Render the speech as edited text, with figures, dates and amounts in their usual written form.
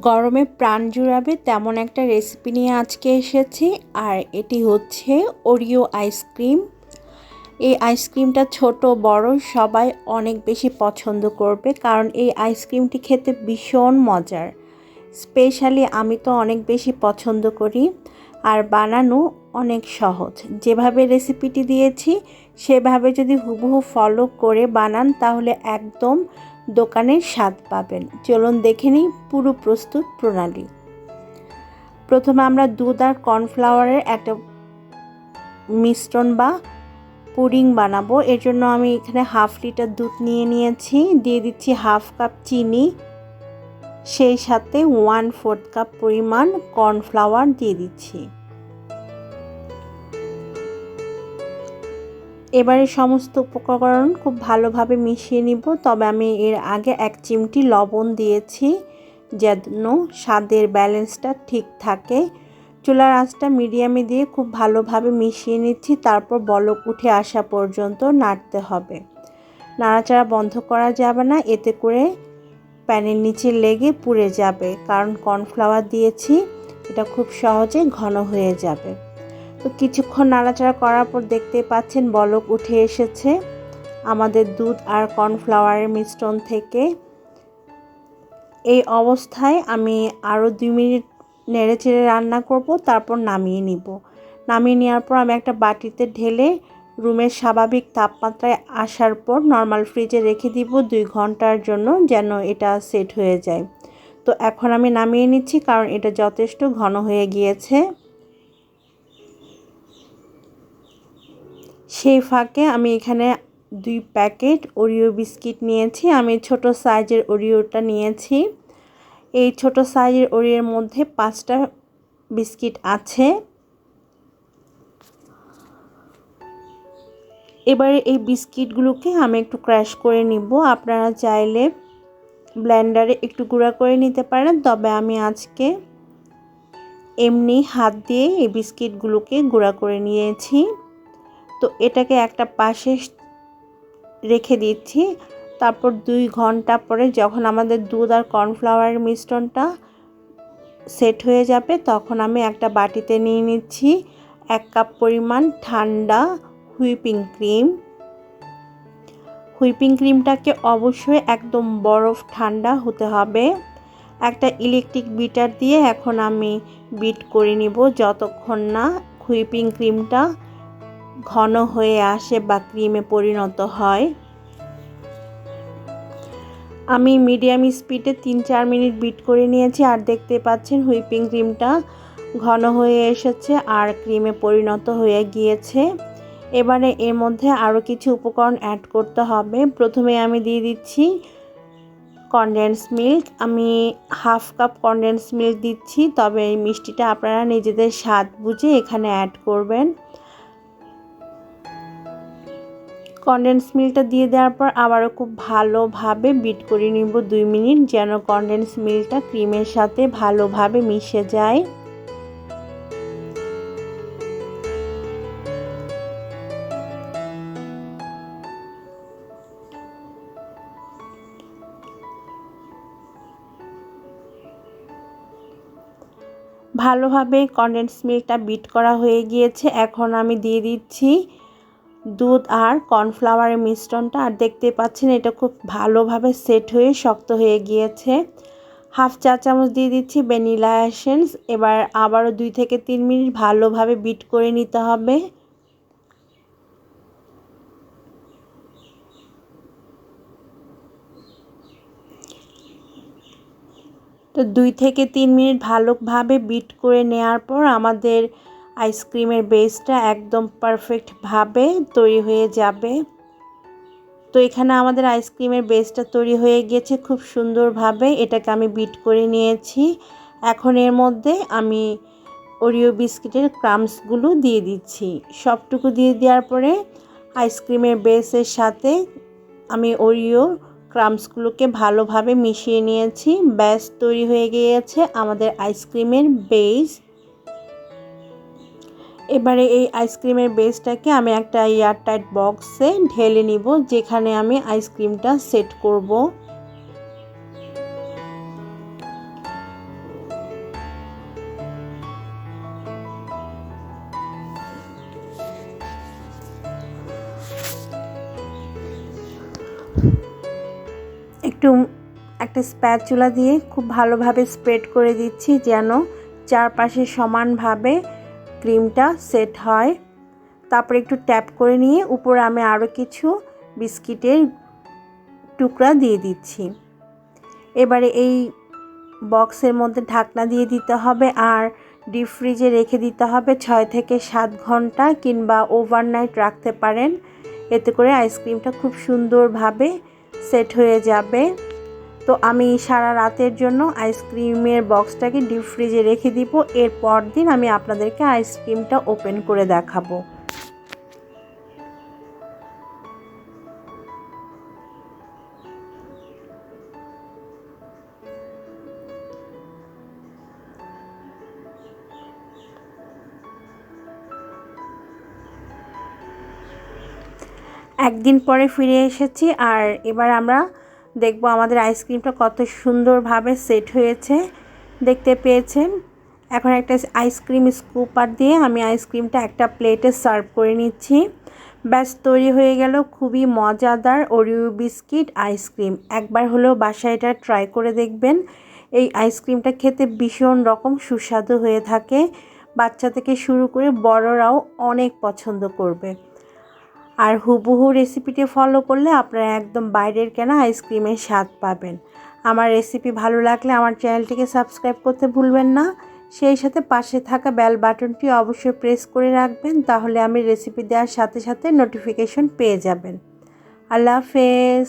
গরমে প্রাণ জুড়াবে তেমন একটা রেসিপি নিয়ে আজকে এসেছি। আর এটি হচ্ছে ওরিও আইসক্রিম। এই আইসক্রিমটা ছোট বড় সবাই অনেক বেশি পছন্দ করবে, কারণ এই আইসক্রিমটি খেতে ভীষণ মজার। স্পেশালি আমি তো অনেক বেশি পছন্দ করি, আর বানানো অনেক সহজ। যেভাবে রেসিপিটি দিয়েছি সেভাবে যদি হুবহু ফলো করে বানান তাহলে একদম দোকানের স্বাদ পাবেন। চলুন দেখে নিই পুরো প্রস্তুত প্রণালী। প্রথমে আমরা দুধ আর কর্নফ্লাওয়ারের একটা মিশ্রণ বা পুডিং বানাবো। এর জন্য আমি এখানে 1/2 লিটার দুধ নিয়েছি। দিয়ে দিচ্ছি 1/2 কাপ চিনি, সেই সাথে 1/4 কাপ পরিমাণ কর্নফ্লাওয়ার দিয়ে দিচ্ছি। এবারে সমস্ত উপকরণ খুব ভালোভাবে মিশিয়ে নিব। তবে আমি এর আগে 1 চিমটি লবণ দিয়েছি যেন স্বাদের ব্যালেন্সটা ঠিক থাকে। চুলার আঁচটা মিডিয়ামে দিয়ে খুব ভালোভাবে মিশিয়ে নিচ্ছি। তারপর বলক উঠে আসা পর্যন্ত নাড়তে হবে। নাড়াচাড়া বন্ধ করা যাবে না, এতে করে প্যানের নিচে লেগে পুড়ে যাবে। কারণ কর্নফ্লাওয়ার দিয়েছি, এটা খুব সহজে ঘন হয়ে যাবে। তো কিছুক্ষণ নাড়াচাড়া করার পর দেখতে পাচ্ছেন বলক উঠে এসেছে আমাদের দুধ আর কর্নফ্লাওয়ারের মিশ্রণ থেকে। এই অবস্থায় আমি আরও 2 মিনিট নেড়েচেড়ে রান্না করব, তারপর নামিয়ে নিব। নামিয়ে নেওয়ার পর আমি একটা বাটিতে ঢেলে রুমের স্বাভাবিক তাপমাত্রায় আসার পর নর্মাল ফ্রিজে রেখে দিব 2 ঘন্টার জন্য, যেন এটা সেট হয়ে যায়। তো এখন আমি নামিয়ে নিচ্ছি, কারণ এটা যথেষ্ট ঘন হয়ে গিয়েছে। সেই ফাঁকে আমি এখানে 2 প্যাকেট ওরিও বিস্কিট নিয়েছি। আমি ছোট সাইজের ওরিওটা নিয়েছি। এই ছোট সাইজের ওরিওর মধ্যে 5টা বিস্কিট আছে। এবারে এই বিস্কিটগুলোকে আমি একটু ক্র্যাশ করে নিব। আপনারা চাইলে ব্লেন্ডারে একটু গুঁড়া করে নিতে পারেন, তবে আমি আজকে এমনি হাত দিয়ে এই বিস্কিটগুলোকে গুঁড়া করে নিয়েছি। তো এটাকে একটা পাশে রেখে দিচ্ছি। তারপর 2 ঘন্টা পরে যখন আমাদের দুধ আর কর্নফ্লাওয়ারের মিশ্রণটা সেট হয়ে যাবে, তখন আমি একটা বাটিতে নিয়ে নিচ্ছি 1 কাপ পরিমাণ ঠান্ডা হুইপিং ক্রিম। হুইপিং ক্রিমটাকে অবশ্যই একদম বরফ ঠান্ডা হতে হবে। একটা ইলেকট্রিক বিটার দিয়ে এখন আমি বিট করে নিব যতক্ষণ না হুইপিং ক্রিমটা ঘন হয়ে আসে বা ক্রিমে পরিণত হয়। আমি মিডিয়াম স্পিডে 3-4 মিনিট বিট করে নিয়েছি, আর দেখতে পাচ্ছেন হুইপিং ক্রিমটা ঘন হয়ে এসেছে আর ক্রিমে পরিণত হয়ে গিয়েছে। এবারে এর মধ্যে আরও কিছু উপকরণ অ্যাড করতে হবে। প্রথমে আমি দিয়ে দিচ্ছি কনডেন্স মিল্ক। আমি 1/2 কাপ কনডেন্স মিল্ক দিচ্ছি, তবে এই মিষ্টিটা আপনারা নিজেদের স্বাদ বুঝে এখানে অ্যাড করবেন। কনডেন্স মিল্কটা দিয়ে দেওয়ার পর আবারও খুব ভালোভাবে বিট করে নিব 2 মিনিট, যেন কনডেন্স মিল্কটা ক্রিমের সাথে ভালোভাবে মিশে যায়। ভালোভাবে কনডেন্স মিল্কটা বিট করা হয়ে গিয়েছে। এখন আমি দিয়ে দিচ্ছি দুধ আর কর্নফ্লাওয়ারের মিশ্রণটা, আর দেখতে পাচ্ছেন এটা খুব ভালোভাবে সেট হয়ে শক্ত হয়ে গিয়েছে। 1/2 চা চামচ দিয়ে দিচ্ছি ভ্যানিলা এসেন্স। এবার আবারও 2 থেকে 3 মিনিট ভালোভাবে বিট করে নিতে হবে। তো 2 থেকে 3 মিনিট ভালোভাবে বিট করে নেওয়ার পর আমাদের আইসক্রিমের বেসটা একদম পারফেক্টভাবে তৈরি হয়ে যাবে। তো এখানে আমাদের আইসক্রিমের বেসটা তৈরি হয়ে গিয়েছে খুব সুন্দরভাবে। এটাকে আমি বিট করে নিয়েছি। এখন এর মধ্যে আমি ওরিও বিস্কিটের ক্রাম্বসগুলো দিয়ে দিচ্ছি। সবটুকু দিয়ে দেওয়ার পরে আইসক্রিমের বেসের সাথে আমি ওরিও ক্রাম্বসগুলোকে ভালোভাবে মিশিয়ে নিয়েছি। ব্যাস তৈরি হয়ে গিয়েছে আমাদের আইসক্রিমের বেস। এবারে এই আইসক্রিমের বেসটাকে আমি একটা এয়ারটাইট বক্সে ঢেলে নিব, যেখানে আমি আইসক্রিমটা সেট করব। একটু একটা স্প্যাচুলা দিয়ে খুব ভালোভাবে স্প্রেড করে দিচ্ছি যেন চারপাশে সমানভাবে ক্রিমটা সেট হয়। তারপর একটু ট্যাপ করে নিয়ে উপরে আমি আরও কিছু বিস্কিটের টুকরা দিয়ে দিচ্ছি। এবারে এই বক্সের মধ্যে ঢাকনা দিয়ে দিতে হবে আর ডিপ ফ্রিজে রেখে দিতে হবে 6 থেকে 7 ঘন্টা, কিংবা ওভারনাইট রাখতে পারেন। এতে করে আইসক্রিমটা খুব সুন্দরভাবে সেট হয়ে যাবে। তো আমি সারা রাতের জন্য আইসক্রিমের বক্সটাকে ডিপ ফ্রিজে রেখে দিব। এর পর দিন আমি আপনাদেরকে আইসক্রিমটা ওপেন করে দেখাবো। একদিন পরে ফিরে এসেছি আর এবার আমরা দেখব আমাদের আইসক্রিমটা কত সুন্দরভাবে সেট হয়েছে। দেখতে পেয়েছেন। এখন একটা আইসক্রিম স্কুপার দিয়ে আমি আইসক্রিমটা একটা প্লেটে সার্ভ করে নিচ্ছি। ব্যাস তৈরি হয়ে গেল খুবই মজাদার ওরিও বিস্কিট আইসক্রিম। একবার হলেও বাসায় এটা ট্রাই করে দেখবেন। এই আইসক্রিমটা খেতে ভীষণ রকম সুস্বাদু হয়ে থাকে। বাচ্চা থেকে শুরু করে বড়রাও অনেক পছন্দ করবে। আর হুবহু রেসিপিটি ফলো করলে আপনারা একদম বাইরের কেনা আইসক্রিমের স্বাদ পাবেন। আমার রেসিপি ভালো লাগলে আমার চ্যানেলটিকে সাবস্ক্রাইব করতে ভুলবেন না। সেই সাথে পাশে থাকা বেল বাটনটি অবশ্যই প্রেস করে রাখবেন, তাহলে আমি রেসিপি দেওয়ার সাথে সাথে নোটিফিকেশন পেয়ে যাবেন। আল্লাহ হাফেজ।